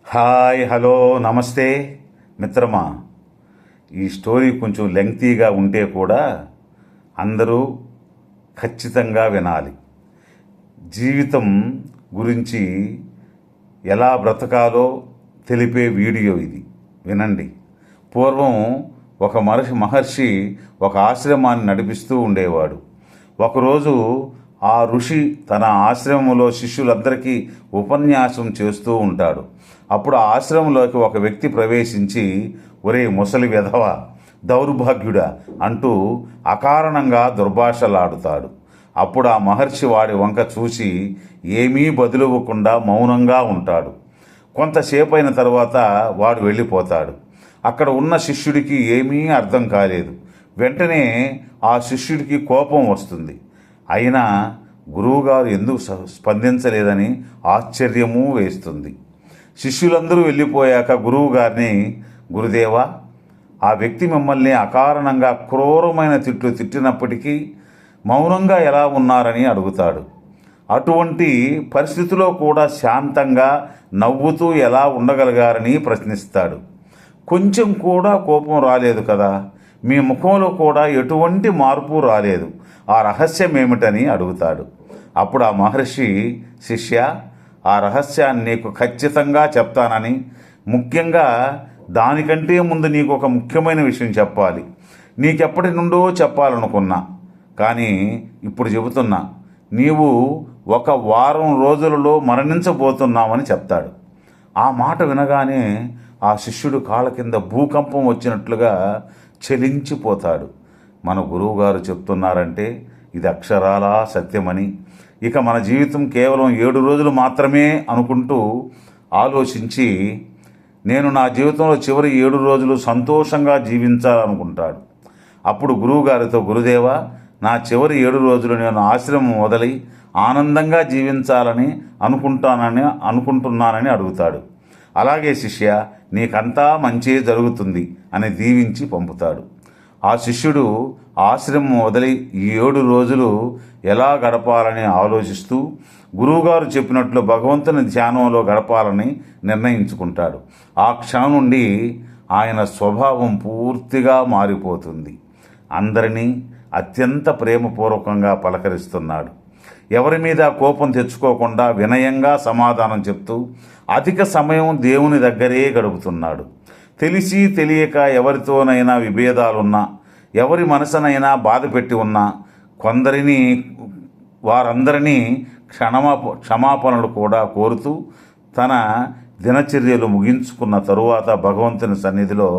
Hi, hello, నమస్తే మిత్రమా. ఈ స్టోరీ కొంచెం లెంగ్తీగా ఉంటే కూడా అందరూ ఖచ్చితంగా వినాలి. జీవితం గురించి ఎలా బ్రతకాలో తెలిపే వీడియో ఇది. వినండి. పూర్వం ఒక మహర్షి ఒక ఆశ్రమాన్ని నడిపిస్తూ ఉండేవాడు. ఒకరోజు ఆ ఋషి తన ఆశ్రమంలో శిష్యులందరికీ ఉపన్యాసం చేస్తూ ఉంటాడు. అప్పుడు ఆ ఆశ్రమంలోకి ఒక వ్యక్తి ప్రవేశించి, ఒరే ముసలి వెధవ, దౌర్భాగ్యుడా అంటూ అకారణంగా దుర్భాషలాడుతాడు. అప్పుడు ఆ మహర్షి వాడి వంక చూసి ఏమీ బదులివ్వకుండా మౌనంగా ఉంటాడు. కొంతసేపు అయిన తర్వాత వాడు వెళ్ళిపోతాడు. అక్కడ ఉన్న శిష్యుడికి ఏమీ అర్థం కాలేదు. వెంటనే ఆ శిష్యుడికి కోపం వస్తుంది. అయినా గురువుగారు ఎందుకు స్పందించలేదని ఆశ్చర్యమూ వేస్తుంది. శిష్యులందరూ వెళ్ళిపోయాక గురువుగారిని, గురుదేవా, ఆ వ్యక్తి మిమ్మల్ని అకారణంగా క్రూరమైన తిట్లు తిట్టినప్పటికీ మౌనంగా ఎలా ఉన్నారని అడుగుతాడు. అటువంటి పరిస్థితిలో కూడా శాంతంగా నవ్వుతూ ఎలా ఉండగలిగారని ప్రశ్నిస్తాడు. కొంచెం కూడా కోపం రాలేదు కదా, మీ ముఖంలో కూడా ఎటువంటి మార్పు రాలేదు, ఆ రహస్యం ఏమిటని అడుగుతాడు. అప్పుడు ఆ మహర్షి, శిష్య, ఆ రహస్యాన్ని నీకు ఖచ్చితంగా చెప్తానని, ముఖ్యంగా దానికంటే ముందు నీకు ఒక ముఖ్యమైన విషయం చెప్పాలి. నీకెప్పటి నుండో చెప్పాలనుకున్నా, కానీ ఇప్పుడు చెబుతున్నా. నీవు 1 వారం రోజులలో మరణించబోతున్నావని చెప్తాడు. ఆ మాట వినగానే ఆ శిష్యుడు కాళ్ళ కింద భూకంపం వచ్చినట్లుగా చలించిపోతాడు. మన గురువుగారు చెప్తున్నారంటే ఇది అక్షరాలా సత్యమని, ఇక మన జీవితం కేవలం 7 రోజులు మాత్రమే అనుకుంటూ ఆలోచించి, నేను నా జీవితంలో చివరి 7 రోజులు సంతోషంగా జీవించాలనుకుంటాడు. అప్పుడు గురువుగారితో, గురుదేవా, నా చివరి 7 రోజులు నేను ఆశ్రమం వదిలి ఆనందంగా జీవించాలని అనుకుంటున్నానని అడుగుతాడు. అలాగే శిష్య, నీకంతా మంచి జరుగుతుంది అని దీవించి పంపుతాడు. ఆ శిష్యుడు ఆశ్రమం వదిలి 7 రోజులు ఎలా గడపాలని ఆలోచిస్తూ గురువుగారు చెప్పినట్లు భగవంతుని ధ్యానంలో గడపాలని నిర్ణయించుకుంటాడు. ఆ క్షణం నుండి ఆయన స్వభావం పూర్తిగా మారిపోతుంది. అందరినీ అత్యంత ప్రేమపూర్వకంగా పలకరిస్తున్నాడు. ఎవరి మీద కోపం తెచ్చుకోకుండా వినయంగా సమాధానం చెప్తూ అధిక సమయం దేవుని దగ్గరే గడుపుతున్నాడు. తెలిసి తెలియక ఎవరితోనైనా విభేదాలున్నా, ఎవరి మనసునైనా బాధ పెట్టి ఉన్నా వారందరినీ క్షమాపణలు కూడా కోరుతూ తన దినచర్యలు ముగించుకున్న తరువాత భగవంతుని సన్నిధిలో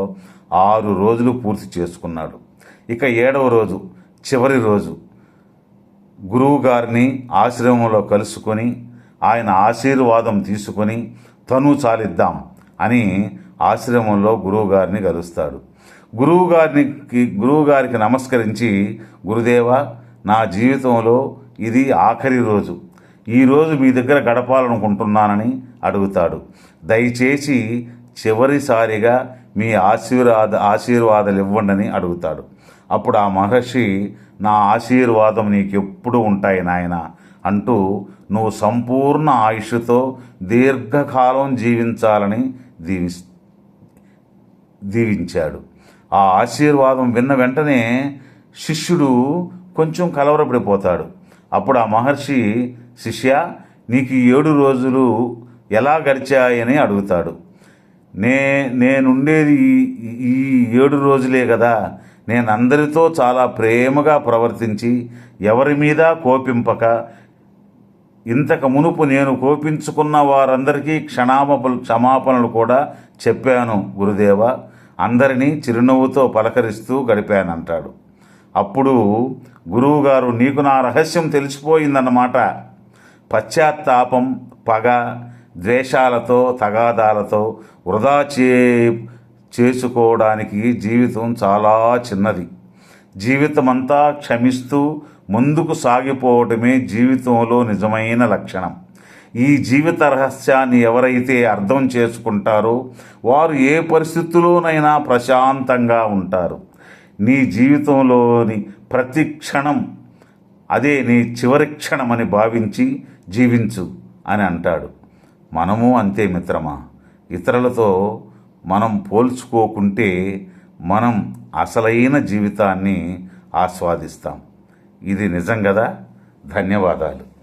6 రోజులు పూర్తి చేసుకున్నాడు. ఇక 7వ రోజు, చివరి రోజు, గురువుగారిని ఆశ్రమంలో కలుసుకొని ఆయన ఆశీర్వాదం తీసుకొని తను చాలిద్దాం అని ఆశ్రమంలో గురువుగారిని కలుస్తాడు. గురువుగారికి నమస్కరించి, గురుదేవా, నా జీవితంలో ఇది ఆఖరి రోజు, ఈరోజు మీ దగ్గర గడపాలనుకుంటున్నానని అడుగుతాడు. దయచేసి చివరిసారిగా మీ ఆశీర్వాదాలు ఇవ్వండి అడుగుతాడు. అప్పుడు ఆ మహర్షి, నా ఆశీర్వాదం నీకెప్పుడు ఉంటాయి నాయన అంటూ నువ్వు సంపూర్ణ ఆయుష్తో దీర్ఘకాలం జీవించాలని దీవించాడు. ఆ ఆశీర్వాదం విన్న వెంటనే శిష్యుడు కొంచెం కలవరపడిపోతాడు. అప్పుడు ఆ మహర్షి, శిష్య, నీకు 7 రోజులు ఎలా గడిచాయని అడుగుతాడు. నేనుండేది ఈ 7 రోజులే కదా, నేను అందరితో చాలా ప్రేమగా ప్రవర్తించి ఎవరి మీద కోపింపక, ఇంతకు మునుపు నేను కోపించుకున్న వారందరికీ క్షమాపణలు కూడా చెప్పాను గురుదేవ, అందరినీ చిరునవ్వుతో పలకరిస్తూ గడిపానంటాడు. అప్పుడు గురువుగారు, నీకు నా రహస్యం తెలిసిపోయిందన్నమాట. పశ్చాత్తాపం, పగ, ద్వేషాలతో, తగాదాలతో వృధా చేసుకోవడానికి జీవితం చాలా చిన్నది. జీవితమంతా క్షమిస్తూ ముందుకు సాగిపోవటమే జీవితంలో నిజమైన లక్షణం. ఈ జీవిత రహస్యాన్ని ఎవరైతే అర్థం చేసుకుంటారో వారు ఏ పరిస్థితుల్లోనైనా ప్రశాంతంగా ఉంటారు. నీ జీవితంలోని ప్రతి క్షణం అదే నీ చివరి క్షణమని భావించి జీవించు అని అంటాడు. మనము అంతే మిత్రమా. ఇతరులతో మనం పోల్చుకోకుంటే మనం అసలైన జీవితాన్ని ఆస్వాదిస్తాం. ఇది నిజం కదా. ధన్యవాదాలు.